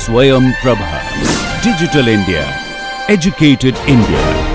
Swayam Prabha. Digital India. Educated India.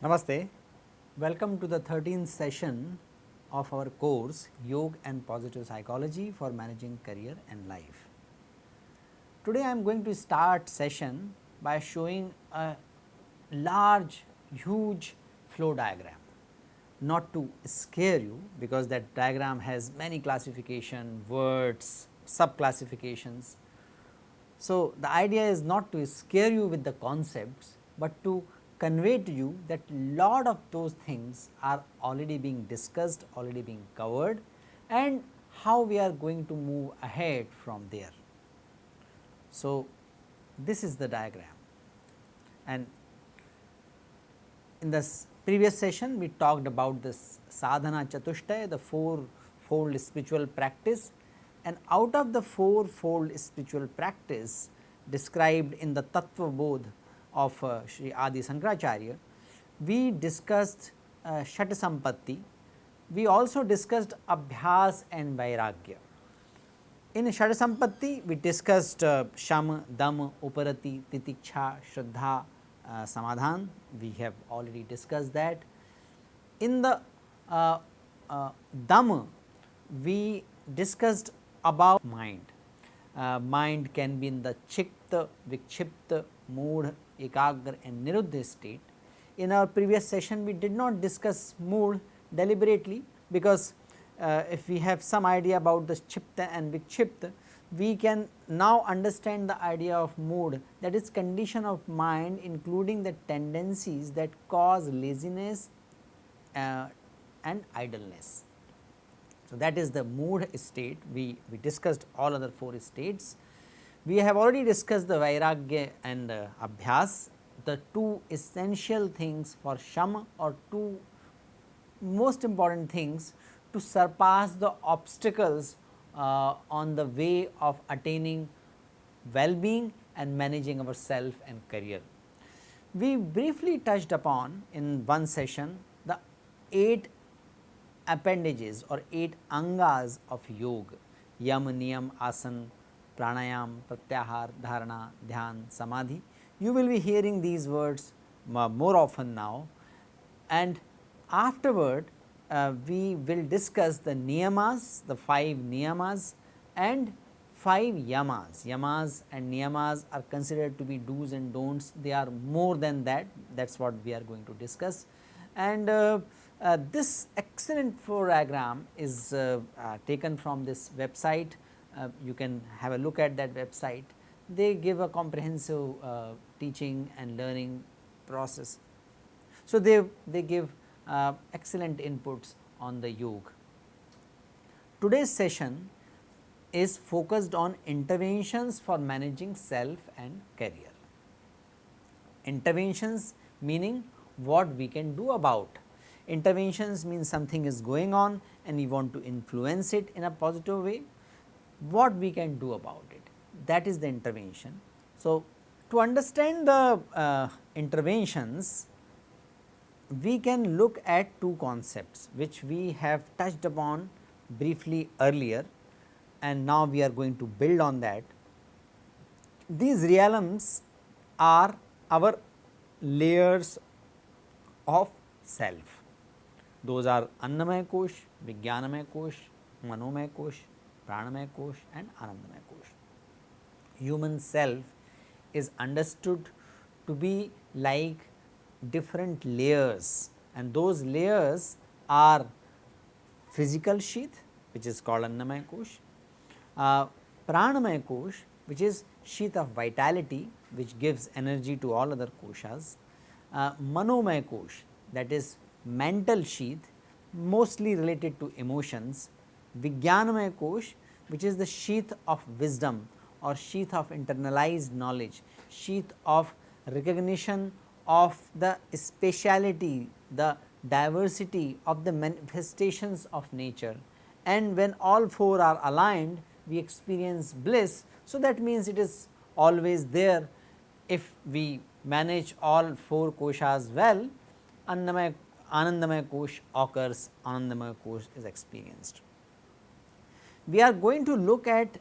Namaste, welcome to the 13th session of our course Yoga and Positive Psychology for Managing Career and Life. Today I am going to start session by showing a large, huge flow diagram, not to scare you because that diagram has many classification, words, sub classifications. So, the idea is not to scare you with the concepts, but to convey to you that lot of those things are already being discussed, already being covered, and how we are going to move ahead from there. So, this is the diagram, and in this previous session we talked about this sadhana chatushtaya, the fourfold spiritual practice, and out of the fourfold spiritual practice described in the Tattva Bodh of Sri Adi Sankaracharya, we discussed Shat Sampatti, we also discussed Abhyas and Vairagya. In Shat Sampatti we discussed Sham, Dam, Uparati, Titiksha, Shraddha, Samadhan, we have already discussed that. In the Dam we discussed about mind. Mind can be in the Chikta, Vikshipta, Mood, Ekagra and Niruddha state. In our previous session we did not discuss mood deliberately because if we have some idea about the Chipta and Vikshipta, we can now understand the idea of mood, that is condition of mind including the tendencies that cause laziness and idleness. So, that is the mood state. We discussed all other four states. We have already discussed the Vairagya and Abhyas, the two essential things for Shama, or two most important things to surpass the obstacles on the way of attaining well-being and managing our self and career. We briefly touched upon in one session the 8 appendages or 8 angas of yoga: yam, niyam, asan, pranayam, pratyahar, dharana, dhyan, samadhi. You will be hearing these words more often now, and afterward we will discuss the niyamas, the 5 niyamas and 5 yamas. Yamas and niyamas are considered to be do's and don'ts, they are more than that, that is what we are going to discuss. And this excellent flow diagram is taken from this website. You can have a look at that website. They give a comprehensive teaching and learning process. So, they give excellent inputs on the yoga. Today's session is focused on interventions for managing self and career. Interventions meaning what we can do about. Interventions means something is going on and we want to influence it in a positive way. What we can do about it, that is the intervention. So, to understand the interventions, we can look at two concepts which we have touched upon briefly earlier, and now we are going to build on that. These realms are our layers of self. Those are Annamaya Kosh, Vijnanamaya Kosh, Manomaya Kosh, Pranamaya Kosh and Anandamaya Kosh. Human self is understood to be like different layers, and those layers are physical sheath, which is called Annamaya Kosh, Pranamaya Kosh, which is sheath of vitality, which gives energy to all other koshas, Manomaya Kosh, that is mental sheath, mostly related to emotions, Vijnanamaya Kosh, which is the sheath of wisdom or sheath of internalized knowledge, sheath of recognition of the speciality, the diversity of the manifestations of nature, and when all four are aligned we experience bliss. So, that means it is always there. If we manage all four koshas well, Anandamaya Kosh occurs, Anandamaya Kosh is experienced. We are going to look at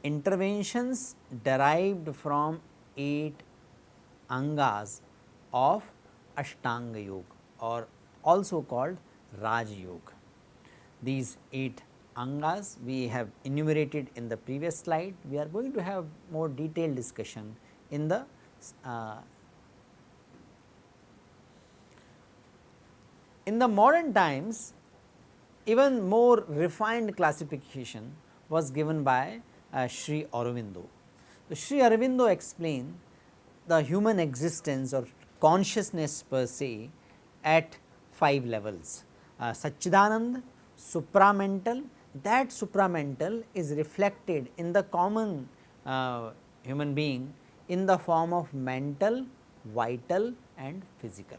interventions derived from 8 angas of Ashtanga Yoga or also called Raj Yoga. These 8 angas we have enumerated in the previous slide. We are going to have more detailed discussion in the modern times. Even more refined classification was given by Sri Aurobindo. So, Sri Aurobindo explained the human existence or consciousness per se at 5 levels. Satchidanand, supramental, that supramental is reflected in the common human being in the form of mental, vital and physical.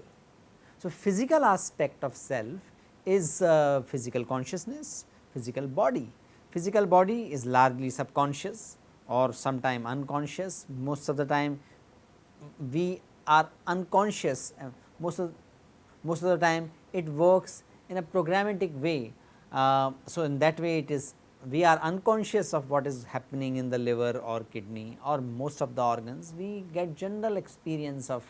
So, physical aspect of self is physical consciousness, physical body. Physical body is largely subconscious or sometime unconscious. Most of the time we are unconscious, most of the time it works in a programmatic way. So, in that way it is we are unconscious of what is happening in the liver or kidney or most of the organs. We get general experience of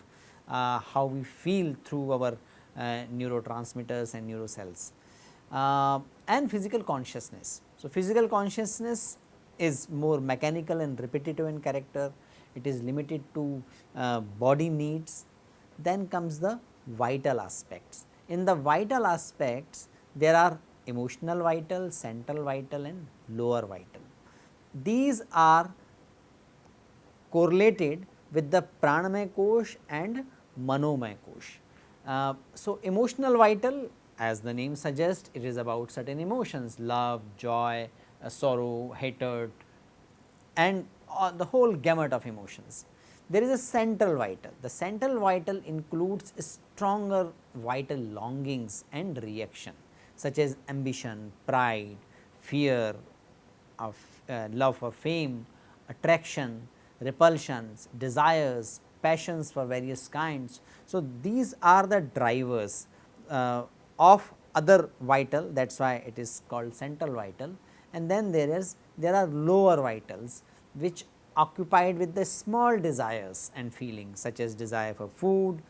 how we feel through our neurotransmitters and neurocells and physical consciousness. So, physical consciousness is more mechanical and repetitive in character, it is limited to body needs. Then comes the vital aspects. In the vital aspects there are emotional vital, central vital and lower vital. These are correlated with the Pranamaya Kosh and Manomaya Kosh. So, emotional vital, as the name suggests, it is about certain emotions, love, joy, sorrow, hatred and the whole gamut of emotions. There is a central vital. The central vital includes stronger vital longings and reaction such as ambition, pride, fear, of love for fame, attraction, repulsions, desires, passions for various kinds. So, these are the drivers of other vital, that is why it is called central vital. And then there are lower vitals which occupied with the small desires and feelings such as desire for food,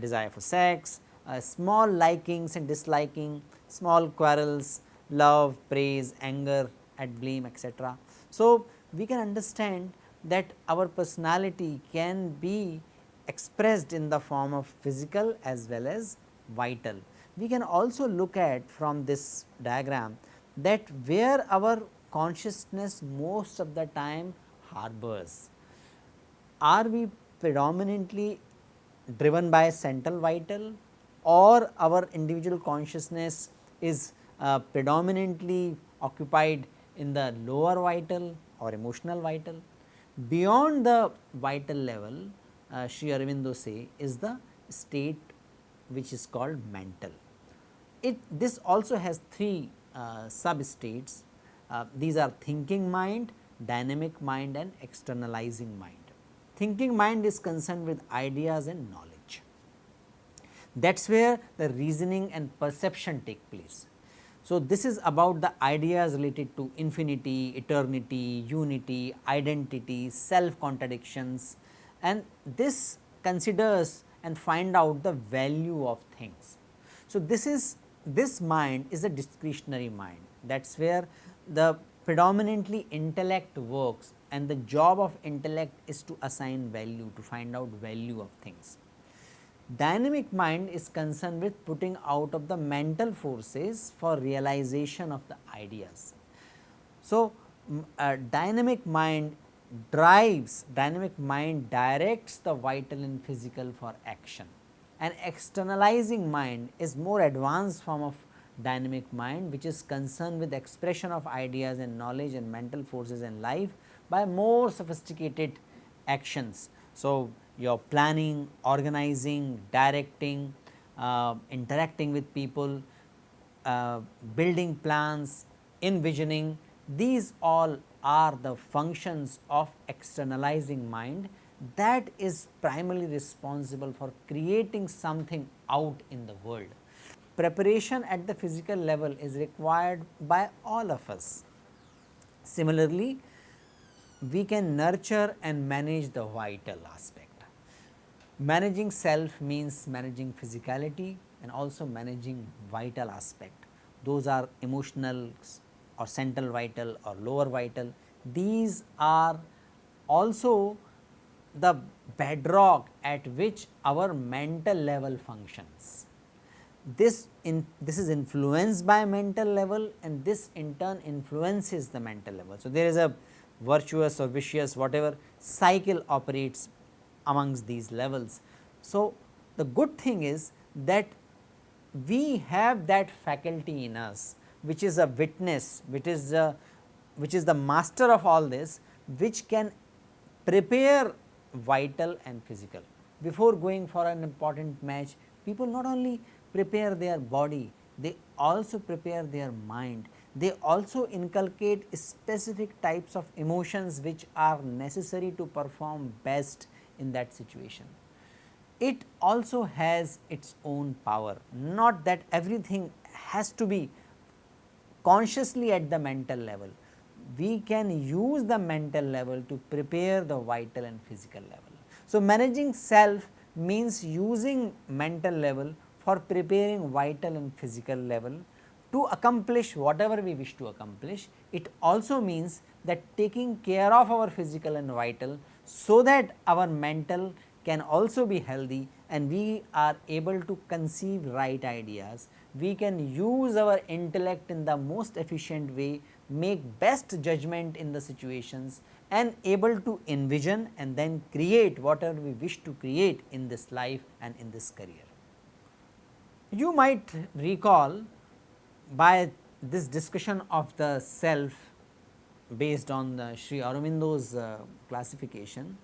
desire for sex, small likings and disliking, small quarrels, love, praise, anger at blame, etc. So, we can understand that our personality can be expressed in the form of physical as well as vital. We can also look at from this diagram that where our consciousness most of the time harbors. Are we predominantly driven by central vital or our individual consciousness is predominantly occupied in the lower vital or emotional vital? Beyond the vital level, Sri Aurobindo say is the state which is called mental. This also has 3 sub states. These are thinking mind, dynamic mind and externalizing mind. Thinking mind is concerned with ideas and knowledge. That is where the reasoning and perception take place. So, this is about the ideas related to infinity, eternity, unity, identity, self contradictions, and this considers and find out the value of things. So, this mind is a discretionary mind. That is where the predominantly intellect works, and the job of intellect is to assign value, to find out value of things. Dynamic mind is concerned with putting out of the mental forces for realization of the ideas. So, dynamic mind dynamic mind directs the vital and physical for action. An externalizing mind is more advanced form of dynamic mind, which is concerned with expression of ideas and knowledge and mental forces in life by more sophisticated actions. So, your planning, organizing, directing, interacting with people, building plans, envisioning, these all are the functions of externalizing mind that is primarily responsible for creating something out in the world. Preparation at the physical level is required by all of us. Similarly, we can nurture and manage the vital aspect. Managing self means managing physicality and also managing vital aspect. Those are emotional or central vital or lower vital. These are also the bedrock at which our mental level functions. This is influenced by mental level, and this in turn influences the mental level. So, there is a virtuous or vicious whatever cycle operates amongst these levels. So, the good thing is that we have that faculty in us, which is a witness, which is the master of all this, which can prepare vital and physical. Before going for an important match, people not only prepare their body, they also prepare their mind. They also inculcate specific types of emotions which are necessary to perform best in that situation. It also has its own power, not that everything has to be consciously at the mental level. We can use the mental level to prepare the vital and physical level. So, managing self means using mental level for preparing vital and physical level to accomplish whatever we wish to accomplish. It also means that taking care of our physical and vital, so that our mental can also be healthy and we are able to conceive right ideas. We can use our intellect in the most efficient way, make best judgment in the situations, and able to envision and then create whatever we wish to create in this life and in this career. You might recall, by this discussion of the self based on Sri Aurobindo's classification,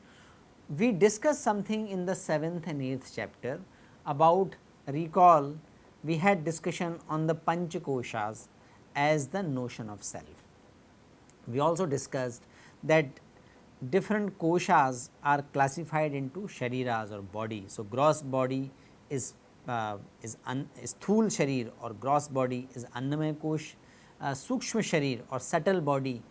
we discussed something in the 7th and 8th chapter about, recall, we had discussion on the Panchakoshas as the notion of self. We also discussed that different koshas are classified into shariras or body. So, gross body is sthul sharir or gross body is annamaya kosh, sukshma sharir or subtle body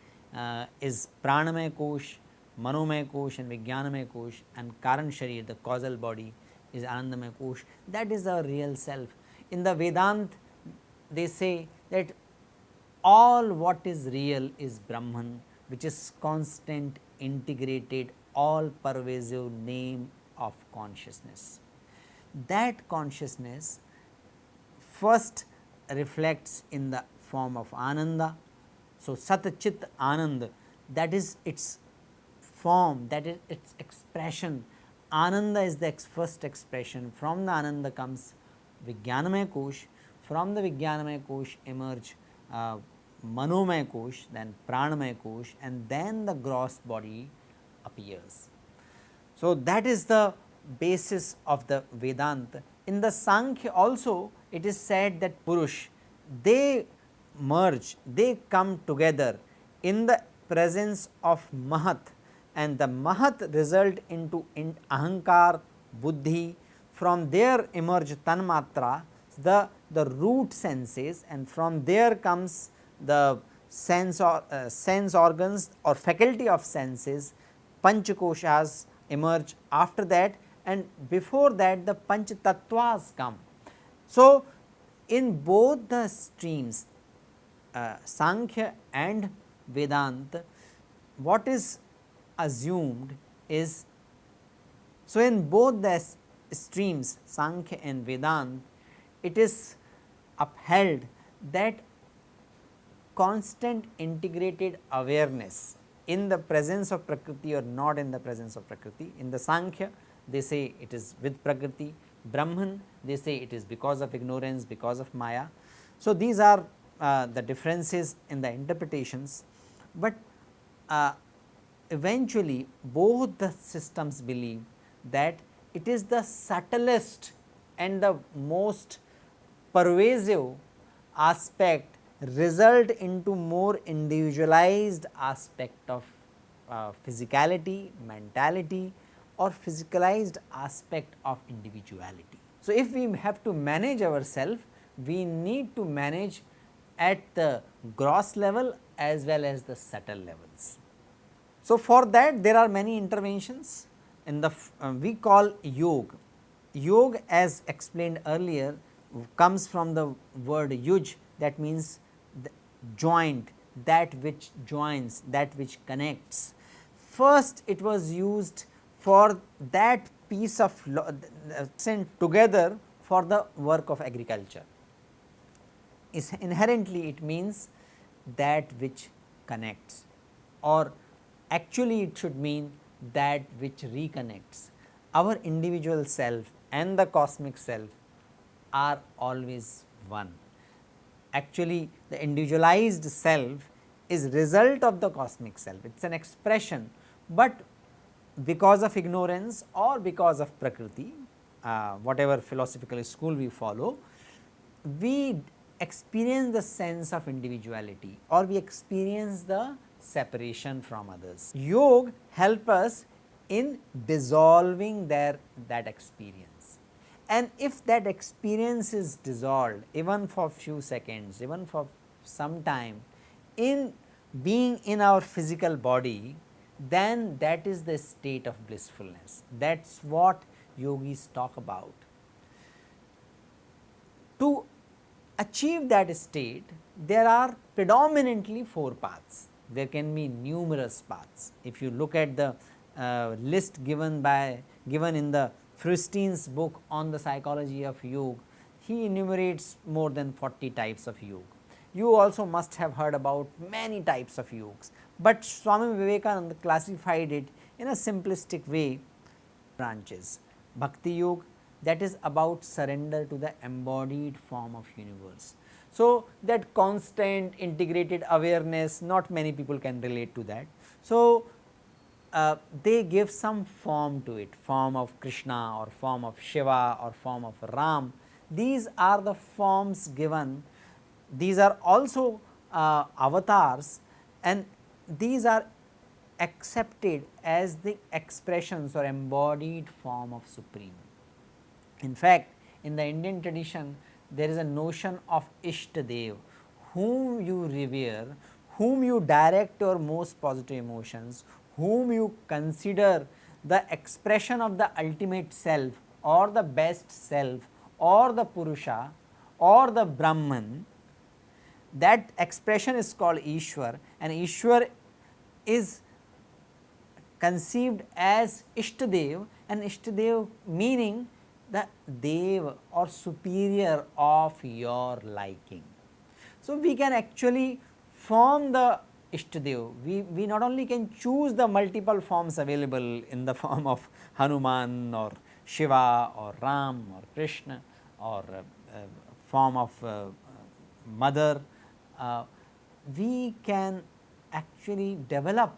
is pranamaya kosh, manomaya kosh and vijnanamaya kosh, and karan sharir, the causal body, is anandamaya kosh. That is our real self. In the Vedant, they say that all what is real is Brahman, which is constant, integrated, all pervasive name of consciousness. That consciousness first reflects in the form of Ananda. So, Sat Chit Anand, that is its form, that is its expression. Ananda is the first expression. From the Ananda comes Vijnanamaya Kosh, from the Vijnanamaya Kosh emerge Manomaya Kosh, then Pranamaya Kosh, and then the gross body appears. So, that is the basis of the Vedanta. In the Sankhya also, it is said that Purush, they merge, they come together in the presence of Mahat, and the Mahat result into Ahankar, Buddhi. From there emerge Tanmatra, the root senses, and from there comes the sense organs or faculty of senses. Panchakoshas emerge after that, and before that the Panch Tattvas come. So, in both the streams, Sankhya and Vedanta, what is assumed is, so in both the streams Sankhya and Vedanta, it is upheld that constant integrated awareness in the presence of Prakriti or not in the presence of Prakriti. In the Sankhya, they say it is with Prakriti, Brahman they say it is because of ignorance, because of Maya. So, these are the differences in the interpretations, but eventually both the systems believe that it is the subtlest and the most pervasive aspect result into more individualized aspect of physicality, mentality or physicalized aspect of individuality. So, if we have to manage ourselves, we need to manage at the gross level as well as the subtle levels. So, for that there are many interventions in the we call yoga. Yoga, as explained earlier, comes from the word yuj, that means the joint, that which joins, that which connects. First it was used for that piece of sent together for the work of agriculture. Is inherently it means that which connects, or actually it should mean that which reconnects. Our individual self and the cosmic self are always one. Actually the individualized self is result of the cosmic self, it is an expression, but because of ignorance or because of Prakriti, whatever philosophical school we follow, we experience the sense of individuality or we experience the separation from others. Yoga help us in dissolving that experience, and if that experience is dissolved even for few seconds, even for some time in being in our physical body, then that is the state of blissfulness. That is what yogis talk about. To achieve that state, there are predominantly 4 paths. There can be numerous paths. If you look at the list given in the Frustein's book on the psychology of yoga, he enumerates more than 40 types of yoga. You also must have heard about many types of yogas, but Swami Vivekananda classified it in a simplistic way. Branches: Bhakti Yoga, that is about surrender to the embodied form of universe. So, that constant integrated awareness, not many people can relate to that. So, they give some form to it, form of Krishna or form of Shiva or form of Ram. These are the forms given, these are also avatars, and these are accepted as the expressions or embodied form of Supreme. In fact, in the Indian tradition there is a notion of Ishtadev, whom you revere, whom you direct your most positive emotions, whom you consider the expression of the ultimate self or the best self or the Purusha or the Brahman. That expression is called Ishwar, and Ishwar is conceived as Ishtadev, and Ishtadev meaning the Dev or superior of your liking. So, we can actually form the Ishtadev. We not only can choose the multiple forms available in the form of Hanuman or Shiva or Ram or Krishna or form of mother, we can actually develop.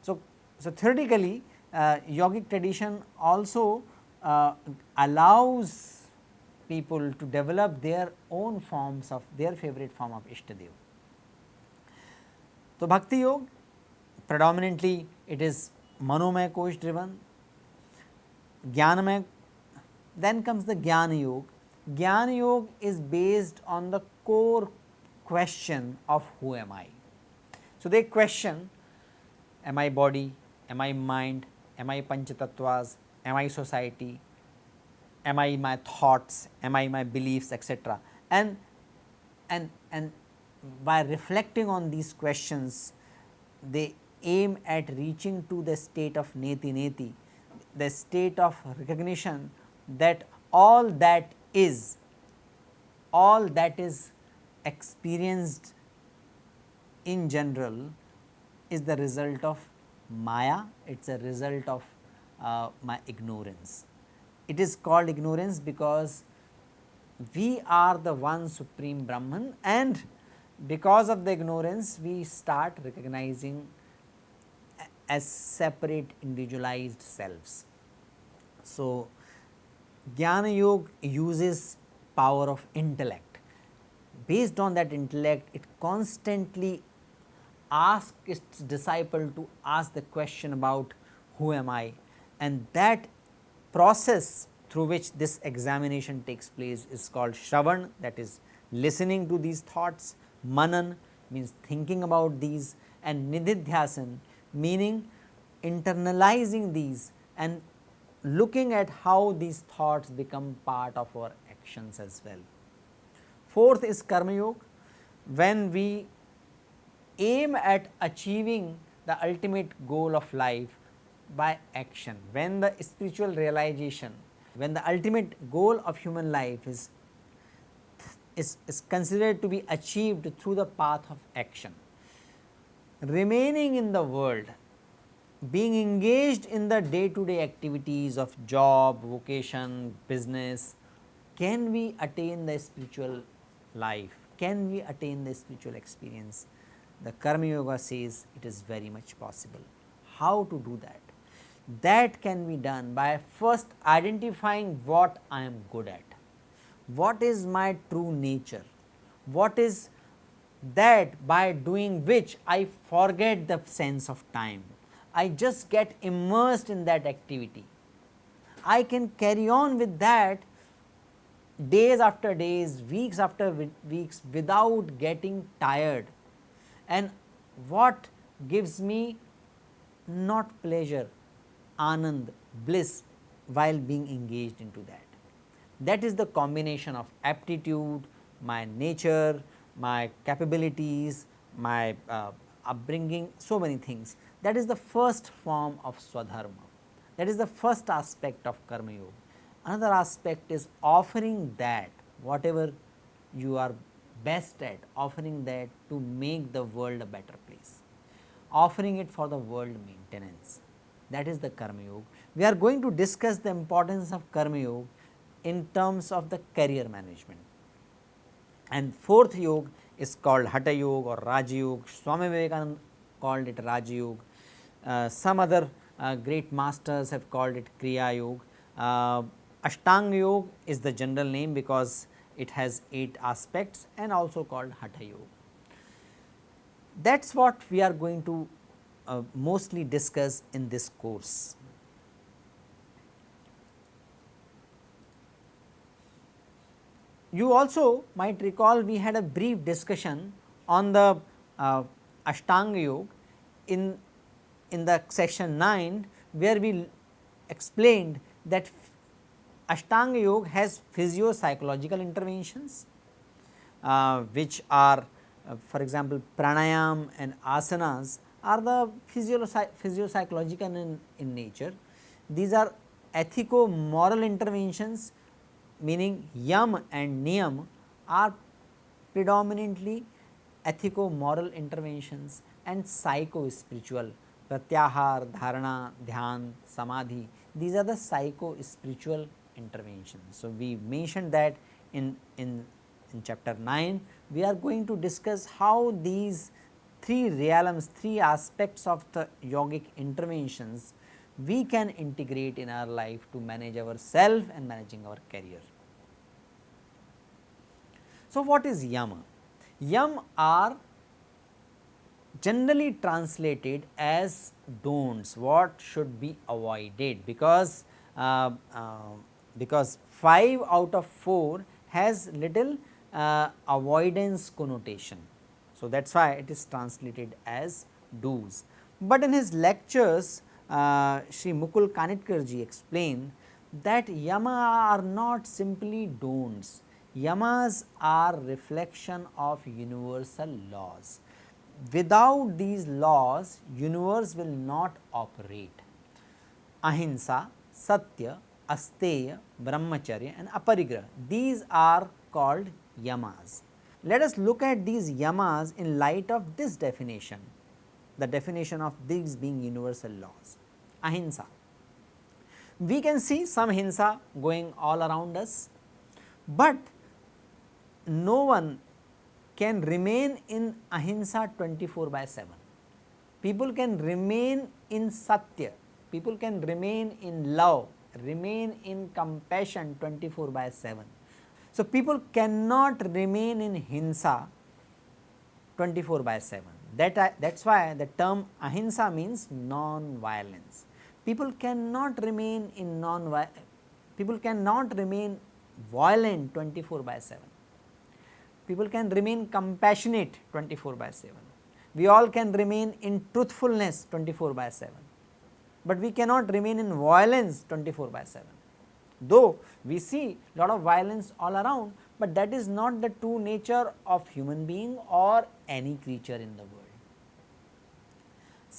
So, theoretically yogic tradition also allows people to develop their own forms of their favorite form of Ishtadev. So, Bhakti Yoga predominantly it is Manomaya Kosh driven, Jnanamaya, then comes the Jnana Yoga. Jnana Yoga is based on the core question of who am I. So, they question, am I body, am I mind, am I Panchatatvas, am I society, am I my thoughts, am I my beliefs, etc. And by reflecting on these questions, they aim at reaching to the state of neti neti, the state of recognition that all that is experienced in general is the result of Maya, it is a result of my ignorance. It is called ignorance because we are the one supreme Brahman, and because of the ignorance we start recognizing as separate individualized selves. So, Jnana Yoga uses power of intellect. Based on that intellect, it constantly asks its disciple to ask the question about who am I, and that process through which this examination takes place is called Shravan, that is listening to these thoughts, Manan means thinking about these, and Nididhyasan meaning internalizing these and looking at how these thoughts become part of our actions as well. Fourth is Karma Yoga, when we aim at achieving the ultimate goal of life by action, when the spiritual realization, when the ultimate goal of human life is considered to be achieved through the path of action. Remaining in the world, being engaged in the day to day activities of job, vocation, business, can we attain the spiritual life? Can we attain the spiritual experience? The Karma Yoga says it is very much possible. How to do that? That can be done by first identifying what I am good at. What is my true nature? What is that by doing which I forget the sense of time? I just get immersed in that activity. I can carry on with that days after days, weeks after weeks without getting tired. And what gives me not pleasure, anand, bliss while being engaged into that. That is the combination of aptitude, my nature, my capabilities, my upbringing, so many things. That is the first form of Swadharma. That is the first aspect of Karma Yoga. Another aspect is offering that whatever you are best at, offering that to make the world a better place, offering it for the world maintenance. That is the Karma Yoga. We are going to discuss the importance of Karma Yoga in terms of the career management. And fourth yoga is called Hatha Yoga or Raja Yoga. Swami Vivekananda called it Raja Yoga. Some other great masters have called it Kriya Yoga. Ashtanga Yoga is the general name because it has 8 aspects, and also called Hatha Yoga. That is what we are going to mostly discuss in this course. You also might recall we had a brief discussion on the Ashtanga Yoga in the section 9, where we explained that Ashtanga Yoga has physio-psychological interventions, which are for example pranayam and asanas are the physio-psychological in nature. These are ethico-moral interventions, meaning yam and niyam are predominantly ethico-moral interventions, and psycho-spiritual pratyahar, dharana, dhyan, samadhi, these are the psycho-spiritual interventions. So, we mentioned that in chapter 9, we are going to discuss how these 3 realms, 3 aspects of the yogic interventions we can integrate in our life to manage our self and managing our career. So, what is yama? Yam are generally translated as don'ts, what should be avoided, because 5 out of 4 has little avoidance connotation. So, that is why it is translated as do's. But in his lectures, Shri Mukul Kanitkar ji explained that yama are not simply don'ts. Yamas are reflection of universal laws. Without these laws, universe will not operate. Ahimsa, Satya, Asteya, Brahmacharya and Aparigraha. These are called yamas. Let us look at these yamas in light of this definition, the definition of these being universal laws. Ahimsa. We can see some hinsa going all around us, but no one can remain in ahimsa 24/7. People can remain in satya, people can remain in love, remain in compassion 24/7. So, people cannot remain in hinsa 24/7. That is why the term ahimsa means non-violence. People cannot remain in people cannot remain violent 24/7. People can remain compassionate 24/7. We all can remain in truthfulness 24/7, but we cannot remain in violence 24/7. Though we see lot of violence all around, but that is not the true nature of human being or any creature in the world.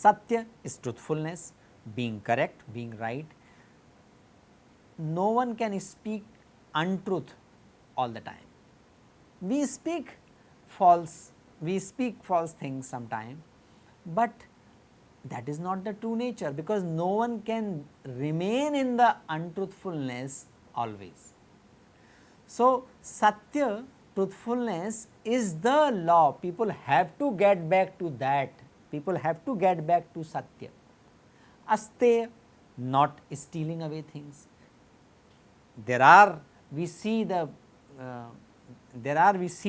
Satya is truthfulness, being correct, being right. No one can speak untruth all the time. We speak false things sometime, but that is not the true nature, because no one can remain in the untruthfulness always. So, Satya, truthfulness is the law. People have to get back to that. People have to get back to Satya. Asteya, not stealing away things. We see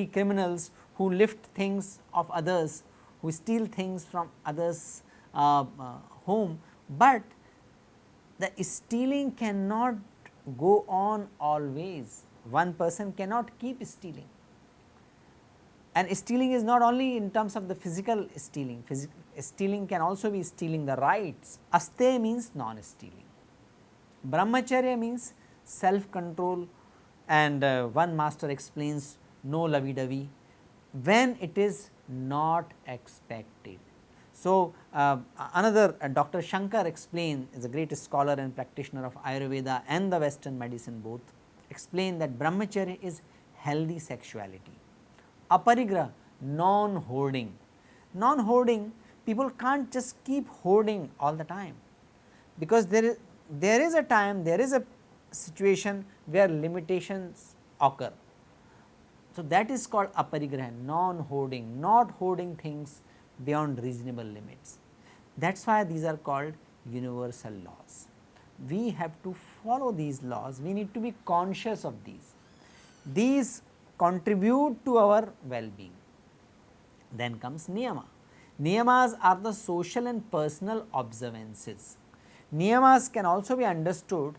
criminals who lift things of others, who steal things from others' home, but the stealing cannot go on always. One person cannot keep stealing. And stealing is not only in terms of the physical stealing, stealing can also be stealing the rights. Asteya means non-stealing. Brahmacharya means self-control, and one master explains no lovey-dovey when it is not expected. So, another Dr. Shankar explained, is a great scholar and practitioner of Ayurveda and the Western medicine both, explained that Brahmacharya is healthy sexuality. Aparigraha, non-hoarding. Non-hoarding, people can't just keep hoarding all the time, because there is a time, there is a situation where limitations occur. So, that is called aparigraha, non-hoarding, not hoarding things beyond reasonable limits. That is why these are called universal laws. We have to follow these laws, we need to be conscious of these. These contribute to our well-being. Then comes niyama. Niyamas are the social and personal observances. Niyamas can also be understood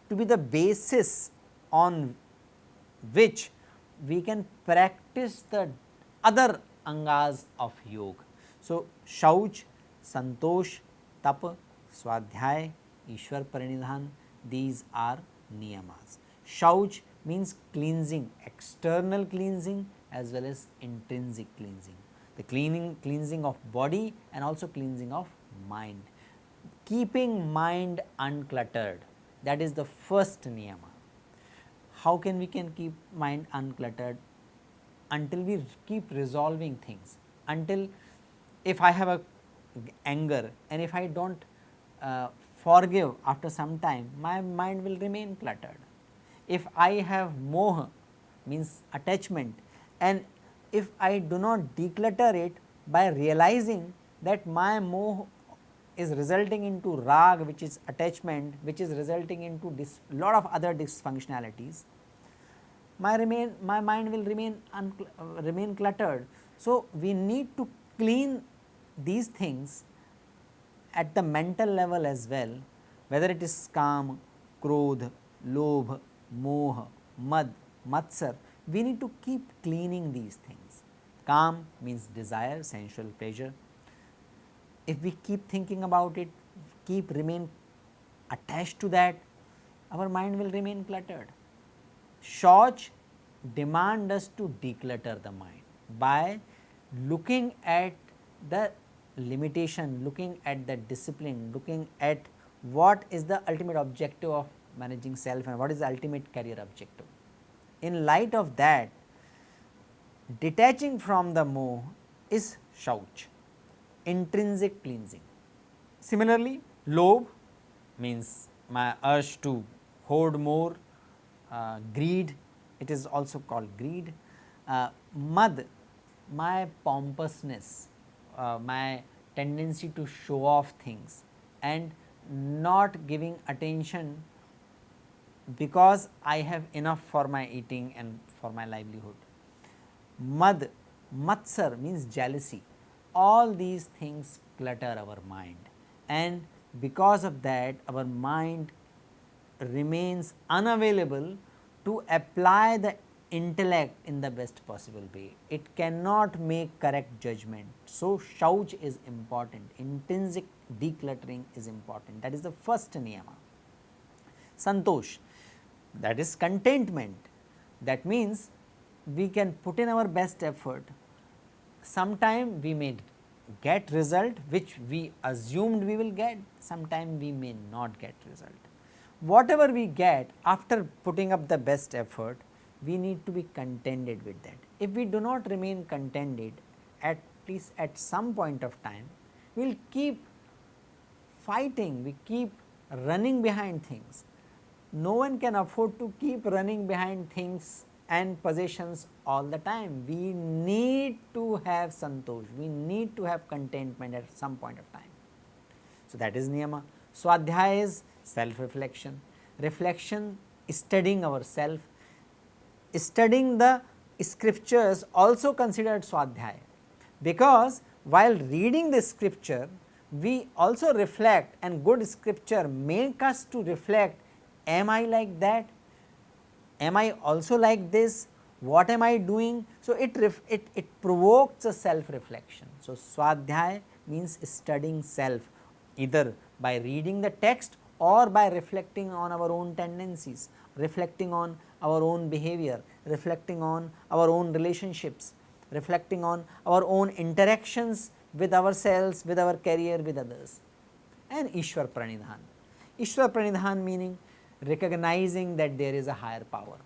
to be the basis on which we can practice the other angas of yoga. So, Shauch, Santosh, Tap, Swadhyay, Ishwar Paranidhan, these are niyamas. Shauch means cleansing, external cleansing as well as intrinsic cleansing, the cleansing of body and also cleansing of mind. Keeping mind uncluttered, that is the first niyama. How can we keep mind uncluttered? Until we keep resolving things, until if I have a anger and if I do not forgive after some time, my mind will remain cluttered. If I have moha, means attachment, and if I do not declutter it by realizing that my moha is resulting into rag, which is attachment, which is resulting into lot of other dysfunctionalities, my mind will remain cluttered. So, we need to clean these things at the mental level as well, whether it is kam, krodh, lobh, moh, mad, matsar, we need to keep cleaning these things. Kam means desire, sensual pleasure. If we keep thinking about it, remain attached to that, our mind will remain cluttered. Shauch demand us to declutter the mind by looking at the limitation, looking at the discipline, looking at what is the ultimate objective of managing self and what is the ultimate career objective. In light of that, detaching from the moh is shauch, intrinsic cleansing. Similarly, lobh means my urge to hoard more, greed, it is also called greed, mad, my pompousness, my tendency to show off things and not giving attention because I have enough for my eating and for my livelihood. Mad, matsar means jealousy. All these things clutter our mind, and because of that our mind remains unavailable to apply the intellect in the best possible way. It cannot make correct judgment. So, shauch is important, intrinsic decluttering is important, that is the first niyama. Santosh, that is contentment, that means we can put in our best effort, sometime we may get result which we assumed we will get, sometime we may not get result. Whatever we get after putting up the best effort, we need to be contented with that. If we do not remain contented, at least at some point of time, we will keep fighting, we keep running behind things. No one can afford to keep running behind things and possessions all the time. We need to have santosh, we need to have contentment at some point of time. So, that is niyama. Swadhyaya is self reflection, reflection, studying ourself, studying the scriptures also considered swadhyaya, because while reading the scripture we also reflect, and good scripture make us to reflect, am I like that, am I also like this, what am I doing. So, it provokes a self reflection. So, swadhyaya means studying self, either by reading the text or by reflecting on our own tendencies, reflecting on our own behavior, reflecting on our own relationships, reflecting on our own interactions with ourselves, with our career, with others. And Ishwar Pranidhan. Ishwar Pranidhan meaning recognizing that there is a higher power.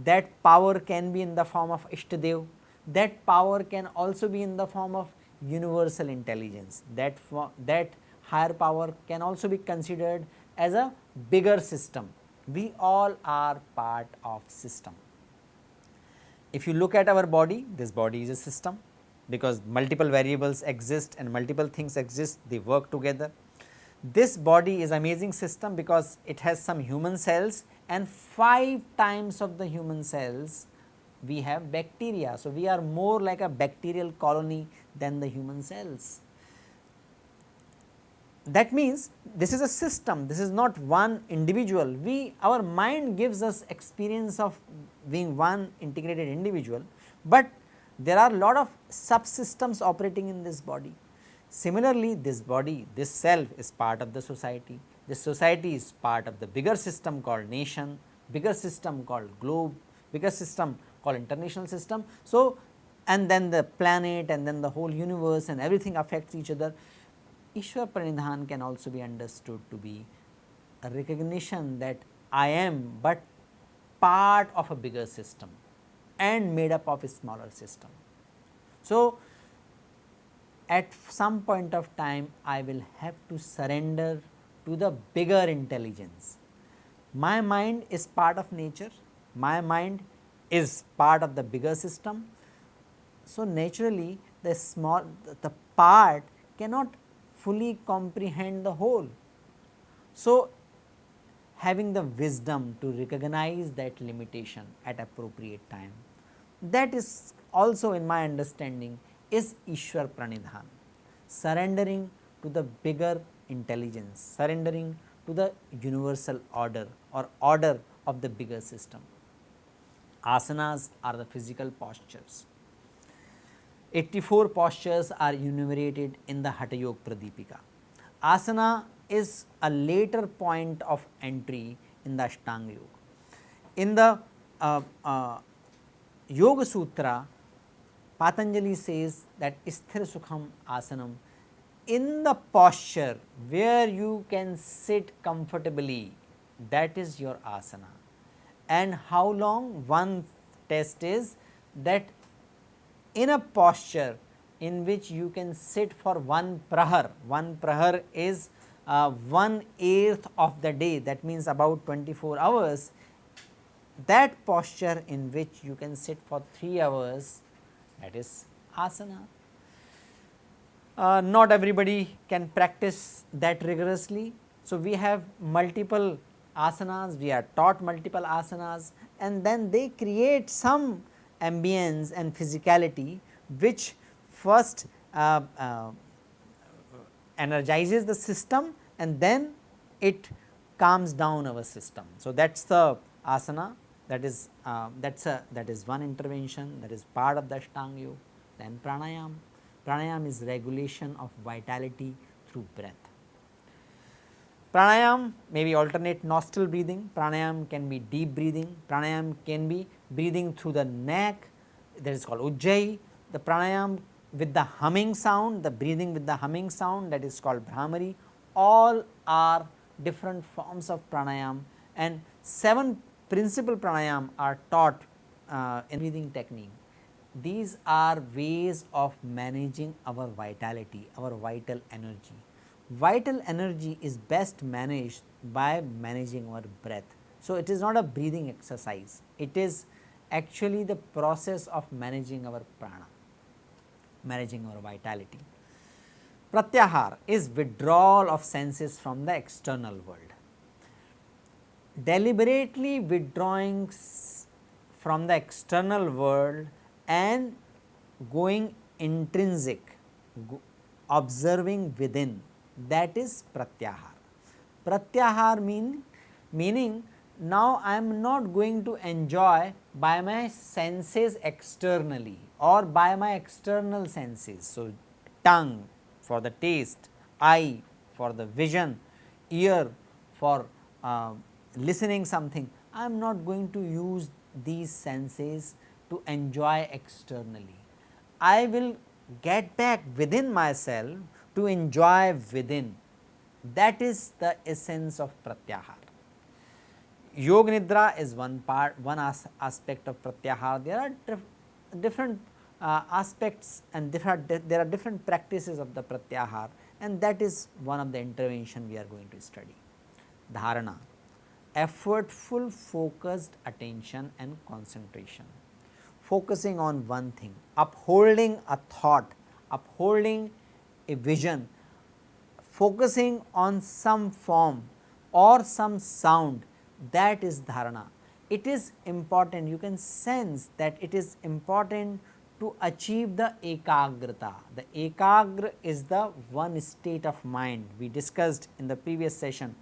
That power can be in the form of Ishtadev, that power can also be in the form of universal intelligence, that higher power can also be considered as a bigger system. We all are part of system. If you look at our body, this body is a system, because multiple variables exist and multiple things exist, they work together. This body is amazing system because it has some human cells, and 5 times of the human cells we have bacteria. So, we are more like a bacterial colony than the human cells. That means this is a system, this is not one individual. Our mind gives us experience of being one integrated individual, but there are lot of subsystems operating in this body. Similarly, this body, this self is part of the society, this society is part of the bigger system called nation, bigger system called globe, bigger system called international system. So, and then the planet, and then the whole universe, and everything affects each other. Ishwar Pranidhan can also be understood to be a recognition that I am but part of a bigger system and made up of a smaller system. So, at some point of time I will have to surrender to the bigger intelligence. My mind is part of nature, my mind is part of the bigger system. So, naturally the part cannot fully comprehend the whole. So, having the wisdom to recognize that limitation at appropriate time, that is also in my understanding is Ishwar Pranidhan, surrendering to the bigger intelligence, surrendering to the universal order or order of the bigger system. Asanas are the physical postures. 84 postures are enumerated in the Hatha Yoga Pradipika. Asana is a later point of entry in the Ashtanga Yoga. In the Yoga Sutra, Patanjali says that Sthir Sukham Asanam in the posture where you can sit comfortably, that is your asana. And how long? One test is that in a posture in which you can sit for one prahar is 1/8 of the day, that means about 24 hours, that posture in which you can sit for 3 hours, that is asana. Not everybody can practice that rigorously. So, we have multiple asanas, we are taught multiple asanas, and then they create some ambience and physicality which first energizes the system and then it calms down our system. So, that is the asana, that is one intervention, that is part of the Ashtanga Yoga. Then pranayam. Pranayam is regulation of vitality through breath. Pranayam may be alternate nostril breathing, pranayam can be deep breathing, pranayam can be breathing through the neck, that is called ujjayi. The pranayam with the humming sound, the breathing with the humming sound, that is called Bhramari. All are different forms of pranayam, and 7 principal pranayam are taught in breathing technique. These are ways of managing our vitality, our vital energy. Vital energy is best managed by managing our breath. So, it is not a breathing exercise, it is actually the process of managing our prana, managing our vitality. Pratyahar is withdrawal of senses from the external world. Deliberately withdrawing from the external world and going intrinsic, observing within, that is pratyahar. Pratyahar meaning now I am not going to enjoy by my senses externally or by my external senses. So, tongue for the taste, eye for the vision, ear for listening something. I am not going to use these senses to enjoy externally. I will get back within myself to enjoy within. That is the essence of pratyahar. Yoga nidra is one part, one aspect of pratyahar. There are different aspects and there are different practices of the pratyahar, and that is one of the intervention we are going to study. Dharana, effortful focused attention and concentration. Focusing on one thing, upholding a thought, upholding a vision, focusing on some form or some sound, that is dharana. It is important, you can sense that it is important to achieve the ekagrata. The ekagra is the one state of mind we discussed in the previous session.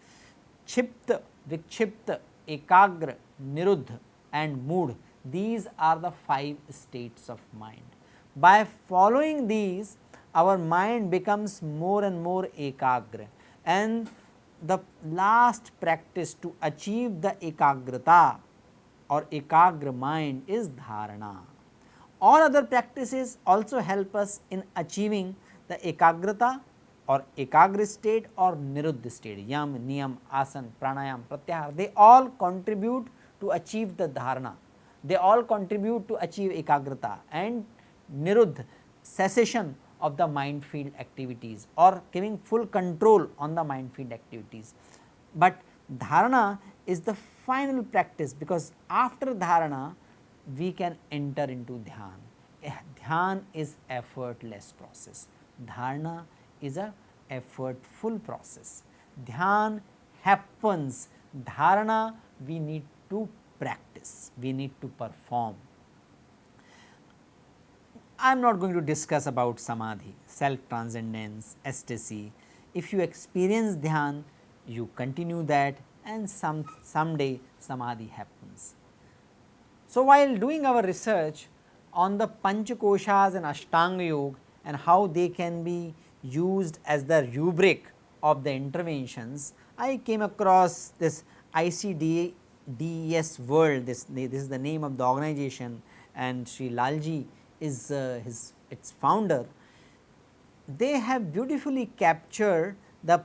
Chipta, vikshipta, ekagra, niruddha and mood, these are the 5 states of mind. By following these, our mind becomes more and more ekagra, and the last practice to achieve the ekagrata or ekagra mind is dharana. All other practices also help us in achieving the ekagrata or ekagra state or niruddha state. Yam, niyam, asan, pranayam, pratyahar, they all contribute to achieve the dharana. They all contribute to achieve ekagrata and niruddha, cessation of the mind field activities or giving full control on the mind field activities. But dharana is the final practice, because after dharana we can enter into dhyan. Dhyan is effortless process, dharana is a effortful process. Dhyan happens, dharana we need to practice, we need to perform. I am not going to discuss about samadhi, self transcendence, ecstasy. If you experience dhyan, you continue that, and someday samadhi happens. So, while doing our research on the Panchakoshas and Ashtanga Yoga and how they can be used as the rubric of the interventions, I came across this ICDES World. This is the name of the organization, and Sri Lalji is its founder. they have beautifully captured the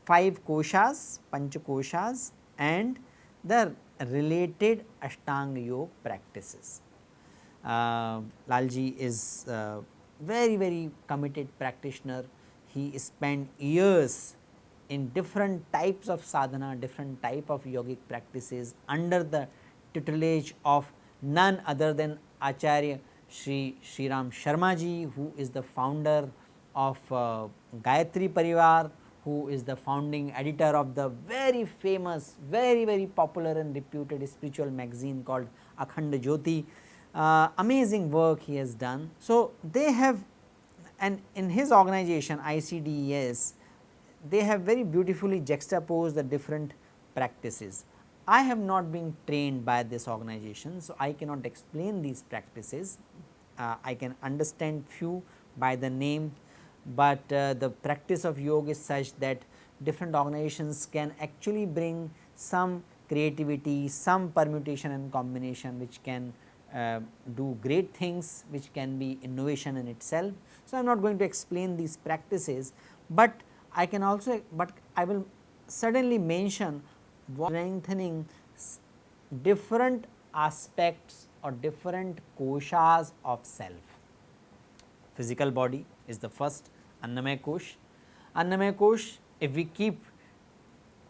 5 koshas, panch koshas and the related Ashtanga Yoga practices. Lalji is very committed practitioner. He spent years in different types of sadhana, different type of yogic practices under the tutelage of none other than Acharya Shri Ram Sharma ji, who is the founder of Gayatri Parivar, who is the founding editor of the very famous, very popular and reputed spiritual magazine called Akhand Jyoti. Amazing work he has done. So, they have, and in his organization ICDES, they have very beautifully juxtaposed the different practices. I have not been trained by this organization, so I cannot explain these practices. I can understand few by the name, but the practice of yoga is such that different organizations can actually bring some creativity, some permutation and combination which can do great things, which can be innovation in itself. So, I am not going to explain these practices, but I can also, but I will suddenly mention strengthening different aspects or different koshas of self. Physical body is the first Annamaya Kosh. Annamaya Kosh, if we keep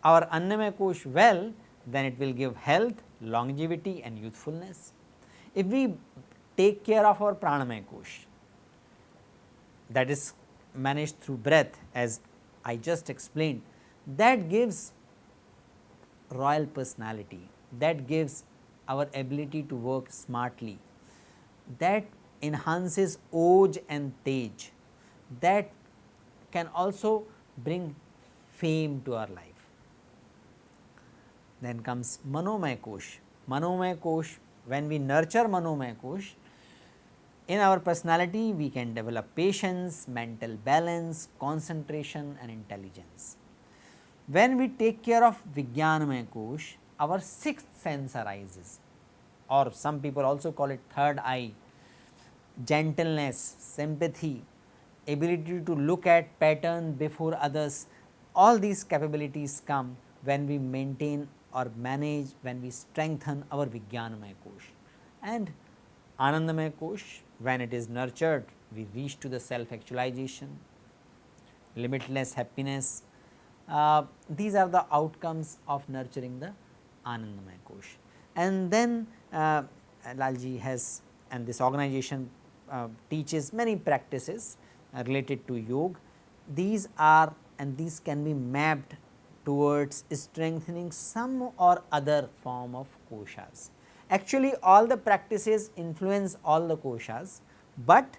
our Annamaya Kosh well, then it will give health, longevity and youthfulness. If we take care of our Pranamaya Kosh, that is managed through breath, as I just explained, that gives royal personality, that gives our ability to work smartly, that enhances oj and tej, that can also bring fame to our life. Then comes Manomaya Kosh. Manomaya Kosh, when we nurture Manomaya Kosh, in our personality we can develop patience, mental balance, concentration and intelligence. When we take care of Vijnanamaya Kosh, our sixth sense arises, or some people also call it third eye. Gentleness, sympathy, ability to look at pattern before others, all these capabilities come when we maintain or manage, when we strengthen our Vijnanamaya Kosh. And Anandamaya Kosh, when it is nurtured, we reach to the self actualization, limitless happiness. These are the outcomes of nurturing the Anandamaya Kosh. And then Lalji has, and this organization teaches many practices related to yoga. These are, and these can be mapped towards strengthening some or other form of koshas. Actually, all the practices influence all the koshas, but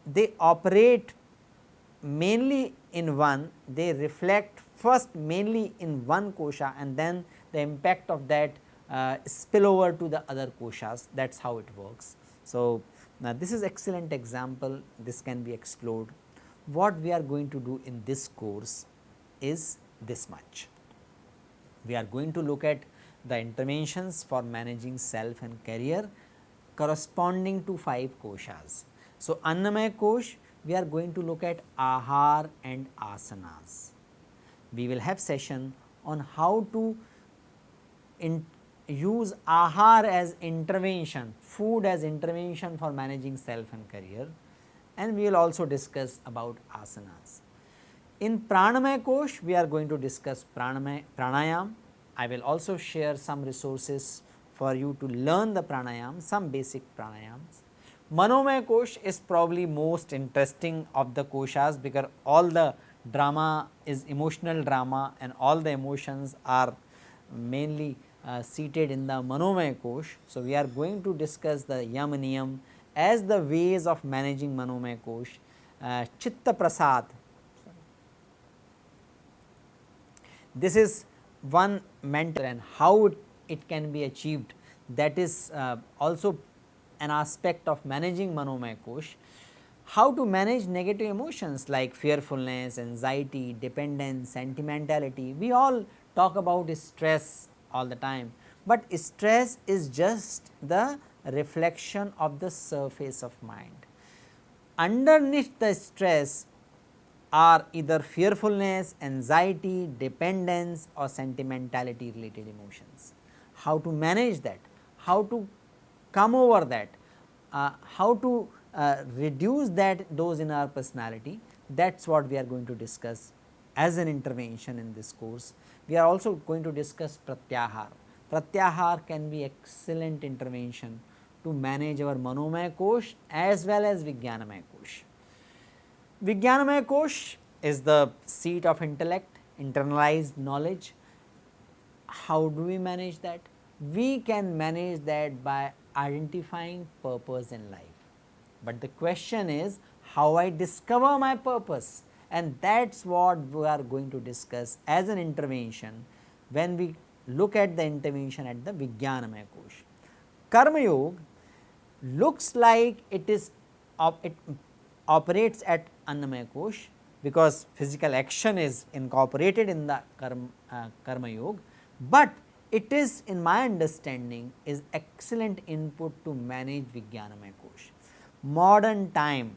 they operate mainly in one, they reflect first mainly in one kosha and then the impact of that spill over to the other koshas. That is how it works. So, now this is excellent example, this can be explored. What we are going to do in this course is this much. We are going to look at the interventions for managing self and career corresponding to 5 koshas. So, Annamaya Kosh, we are going to look at Ahar and Asanas. We will have session on how to use Ahar as intervention, food as intervention for managing self and career, and we will also discuss about asanas. In Pranamaya Kosh, we are going to discuss pranayam. I will also share some resources for you to learn the pranayam, some basic pranayams. Manomaya Kosh is probably most interesting of the koshas because all the drama is emotional drama and all the emotions are mainly seated in the Manomaya Kosh. So, we are going to discuss the Yam Niyam as the ways of managing Manomaya Kosh, Chitta Prasad. This is one mentor and how it can be achieved, that is also an aspect of managing Manomaya Kosh. How to manage negative emotions like fearfulness, anxiety, dependence, sentimentality. We all talk about stress all the time, but stress is just the reflection of the surface of mind. Underneath the stress, are either fearfulness, anxiety, dependence or sentimentality related emotions. How to manage that, how to come over that, how to reduce those in our personality, that is what we are going to discuss as an intervention in this course. We are also going to discuss pratyahar. Pratyahar can be excellent intervention to manage our manomaya kosh as well as vijnanamaya kosh. Vijnanamaya kosh is the seat of intellect, internalized knowledge. How do we manage that? We can manage that by identifying purpose in life. But the question is how I discover my purpose, and that is what we are going to discuss as an intervention when we look at the intervention at the Vijnanamaya Kosh. Karma Yoga looks like it operates at Annamaya Kosh because physical action is incorporated in the Karma Yoga, but it is, in my understanding, is excellent input to manage Vijnanamaya Kosh. Modern time,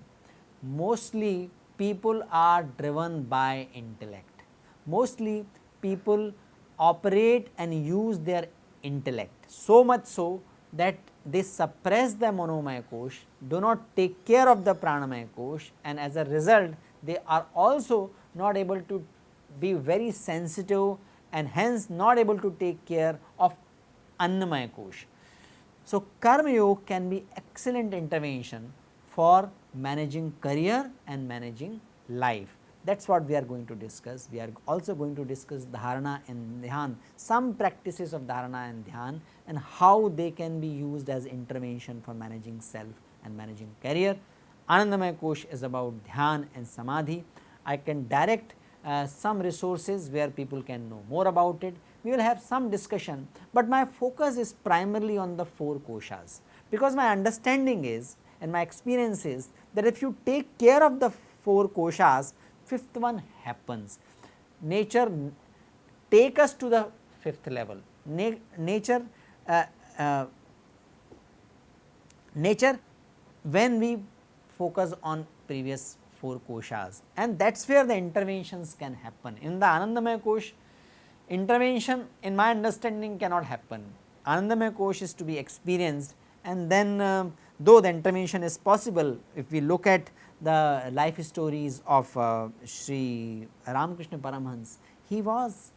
mostly people are driven by intellect, mostly people operate and use their intellect, so much so that they suppress the manomaya kosh, do not take care of the pranamaya kosh, and as a result they are also not able to be very sensitive and hence not able to take care of annamaya kosh. So, karma yoga can be excellent intervention for managing career and managing life. That is what we are going to discuss. We are also going to discuss dharana and dhyan, some practices of dharana and dhyan, and how they can be used as intervention for managing self and managing career. Anandamaya Kosh is about dhyan and samadhi. I can direct some resources where people can know more about it. We will have some discussion, but my focus is primarily on the 4 koshas, because my understanding is and my experience is that if you take care of the 4 koshas, 5th one happens. Nature take us to the 5th level. Nature when we focus on previous 4 koshas, and that is where the interventions can happen. In the Anandamaya Kosh, intervention in my understanding cannot happen. Anandamaya Kosh is to be experienced, and then though the intervention is possible, if we look at the life stories of Sri Ramakrishna Paramhans, he was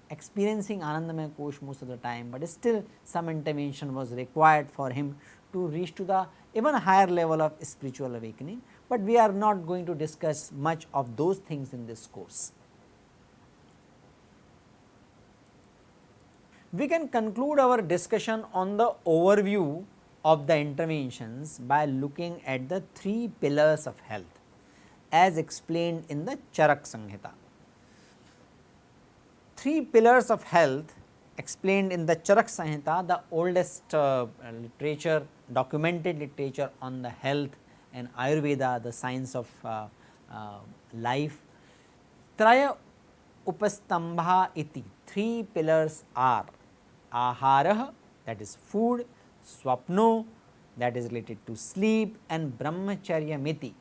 experiencing Anandamaya Kosh most of the time, but still some intervention was required for him to reach to the even higher level of spiritual awakening, but we are not going to discuss much of those things in this course. We can conclude our discussion on the overview of the interventions by looking at the 3 pillars of health as explained in the Charak Samhita. 3 pillars of health explained in the Charak Samhita, the oldest literature, documented literature on the health and Ayurveda, the science of life. Traya upastambha iti, 3 pillars are aharah, that is food, swapno, that is related to sleep, and brahmacharya miti.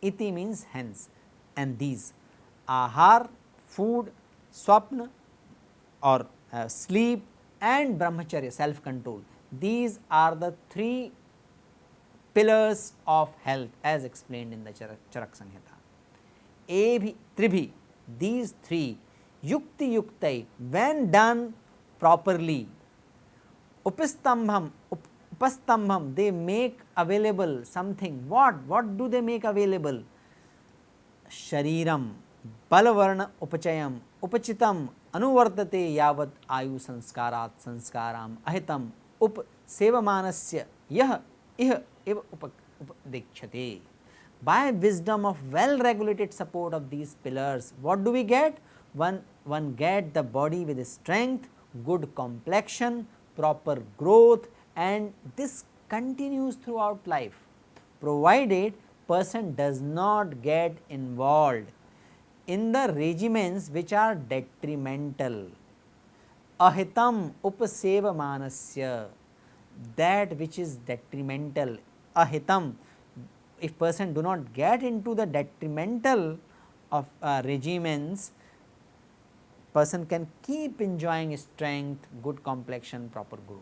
Iti means hence, and these ahar, food, swapna or sleep, and brahmacharya, self control, these are the 3 pillars of health as explained in the Charak Samhita. Ebhi tribhi, these 3 yukti yuktai, when done properly, upastambham, they make available something. What do they make available? Shariram balavarna upachayam upachitam anuvartate yavat ayu sanskarat sanskaram ahitam up sevamanasya yah ih eva upadekshate. By wisdom of well regulated support of these pillars, what do we get? One get the body with strength, good complexion, proper growth, and this continues throughout life, provided person does not get involved in the regimens which are detrimental. Ahitam upasevamanasya, that which is detrimental. Ahitam, if person do not get into the detrimental of regimens, person can keep enjoying strength, good complexion, proper growth.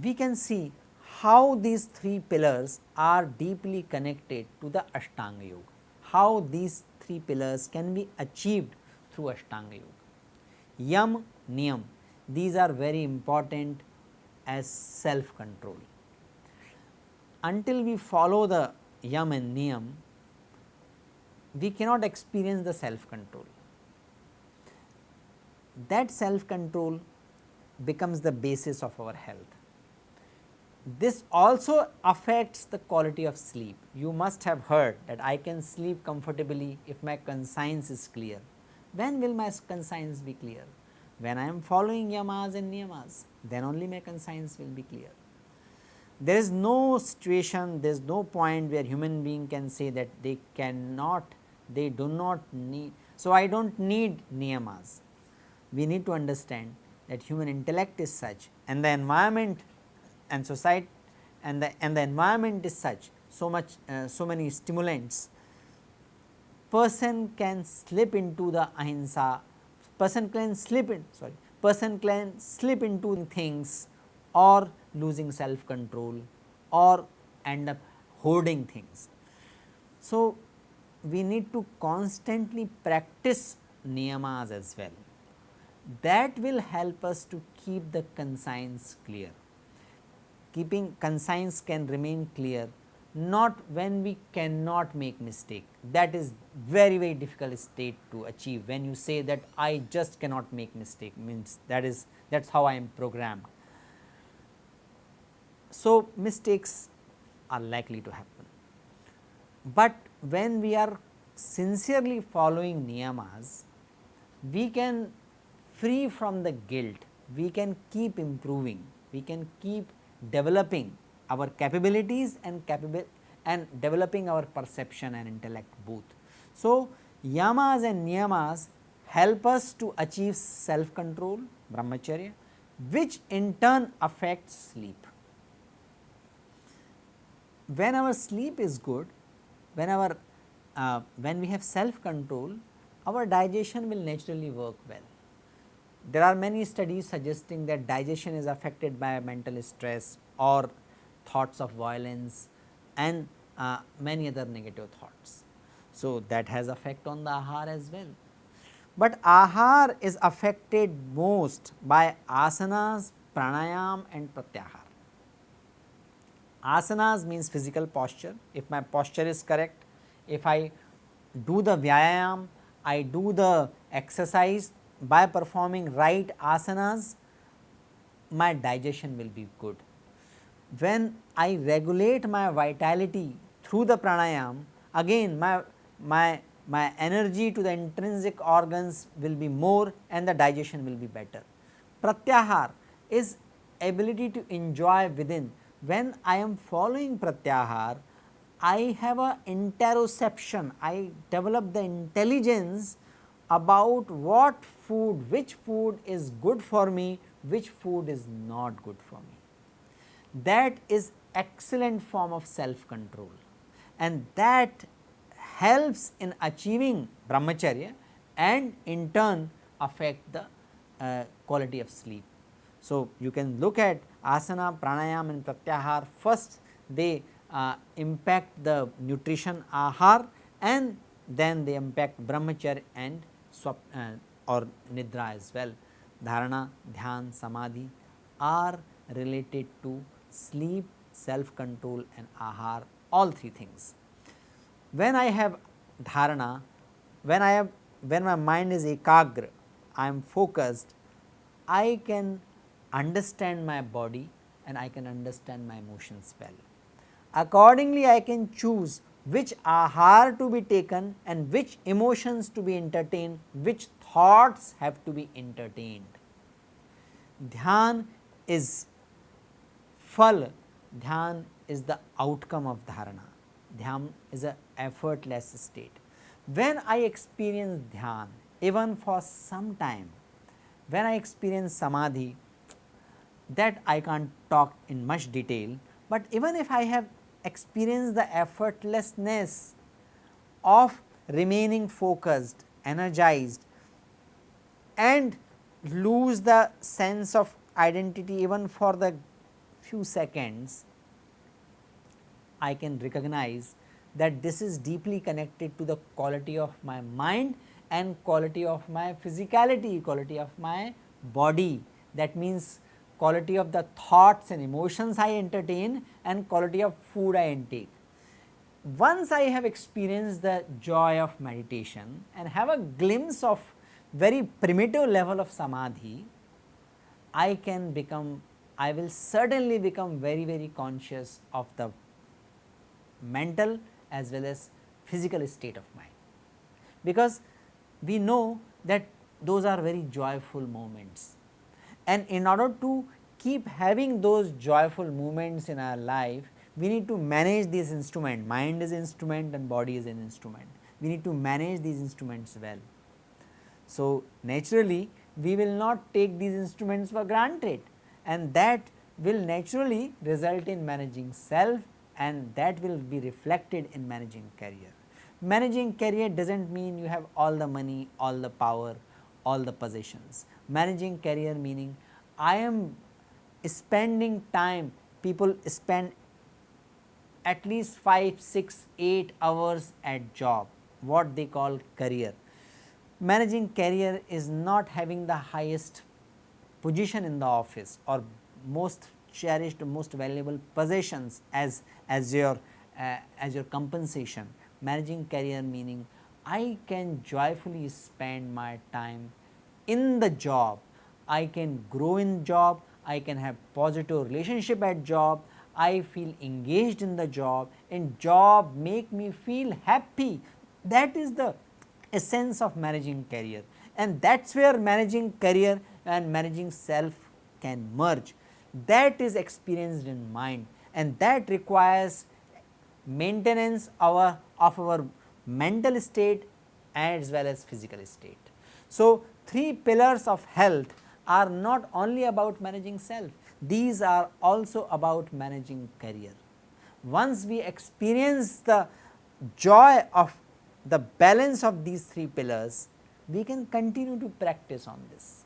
We can see how these three pillars are deeply connected to the Ashtanga Yoga, how these three pillars can be achieved through Ashtanga Yoga. Yam, Niyam, these are very important as self control. Until we follow the Yam and Niyam, we cannot experience the self control. That self control becomes the basis of our health. This also affects the quality of sleep. You must have heard that I can sleep comfortably if my conscience is clear. When will my conscience be clear? When I am following yamas and niyamas, then only my conscience will be clear. There is no situation, there is no point where human being can say that they cannot, they do not need. So, I do not need niyamas. We need to understand that human intellect is such, and the environment and society and the environment is such, so many stimulants. Person can slip into the ahimsa, person can slip into things, or losing self control, or end up hoarding things. So, we need to constantly practice niyamas as well. That will help us to keep the conscience clear. Keeping conscience can remain clear, not when we cannot make mistake. That is very difficult state to achieve. When you say that I just cannot make mistake, means that is how I am programmed. So, mistakes are likely to happen, but when we are sincerely following niyamas, we can free from the guilt, we can keep improving, we can keep developing our capabilities and developing our perception and intellect both. So, yamas and niyamas help us to achieve self control, brahmacharya, which in turn affects sleep. When our sleep is good, when we have self control, our digestion will naturally work well. There are many studies suggesting that digestion is affected by mental stress or thoughts of violence and many other negative thoughts. So, that has effect on the ahar as well. But ahar is affected most by asanas, pranayam and pratyahar. Asanas means physical posture. If my posture is correct, if I do the vyayam, I do the exercise by performing right asanas, my digestion will be good. When I regulate my vitality through the pranayam, again my energy to the intrinsic organs will be more and the digestion will be better. Pratyahar is ability to enjoy within. When I am following pratyahar, I have a interoception, I develop the intelligence about what food, which food is good for me, which food is not good for me. That is excellent form of self control, and that helps in achieving brahmacharya and in turn affect the quality of sleep. So, you can look at asana, pranayam and pratyahar. First they impact the nutrition ahar, and then they impact brahmacharya and or nidra as well. Dharana, dhyan, samadhi are related to sleep, self control and ahar, all three things. When I have dharana, when my mind is ekagra, I am focused, I can understand my body and I can understand my emotions well. Accordingly, I can choose which ahar to be taken and which emotions to be entertained, which thoughts have to be entertained. Dhyan is phal, dhyan is the outcome of dharana, dhyan is an effortless state. When I experience dhyan, even for some time, when I experience samadhi, that I can't talk in much detail, but even if I have experienced the effortlessness of remaining focused, energized, and lose the sense of identity even for the few seconds, I can recognize that this is deeply connected to the quality of my mind and quality of my physicality, quality of my body. That means quality of the thoughts and emotions I entertain and quality of food I intake. Once I have experienced the joy of meditation and have a glimpse of very primitive level of samadhi, I will certainly become very conscious of the mental as well as physical state of mind, because we know that those are very joyful moments, and in order to keep having those joyful moments in our life, we need to manage these instruments. Mind is instrument and body is an instrument. We need to manage these instruments well. So, naturally we will not take these instruments for granted, and that will naturally result in managing self, and that will be reflected in managing career. Managing career does not mean you have all the money, all the power, all the possessions. Managing career meaning I am spending time, people spend at least 5, 6, 8 hours at job, what they call career. Managing career is not having the highest position in the office or most cherished, most valuable possessions as your compensation. Managing career meaning I can joyfully spend my time in the job, I can grow in job, I can have positive relationship at job, I feel engaged in the job, and job make me feel happy. That is the essence of managing career, and that is where managing career and managing self can merge. That is experienced in mind, and that requires maintenance of our mental state as well as physical state. So, three pillars of health are not only about managing self, these are also about managing career. Once we experience the joy of the balance of these three pillars, we can continue to practice on this.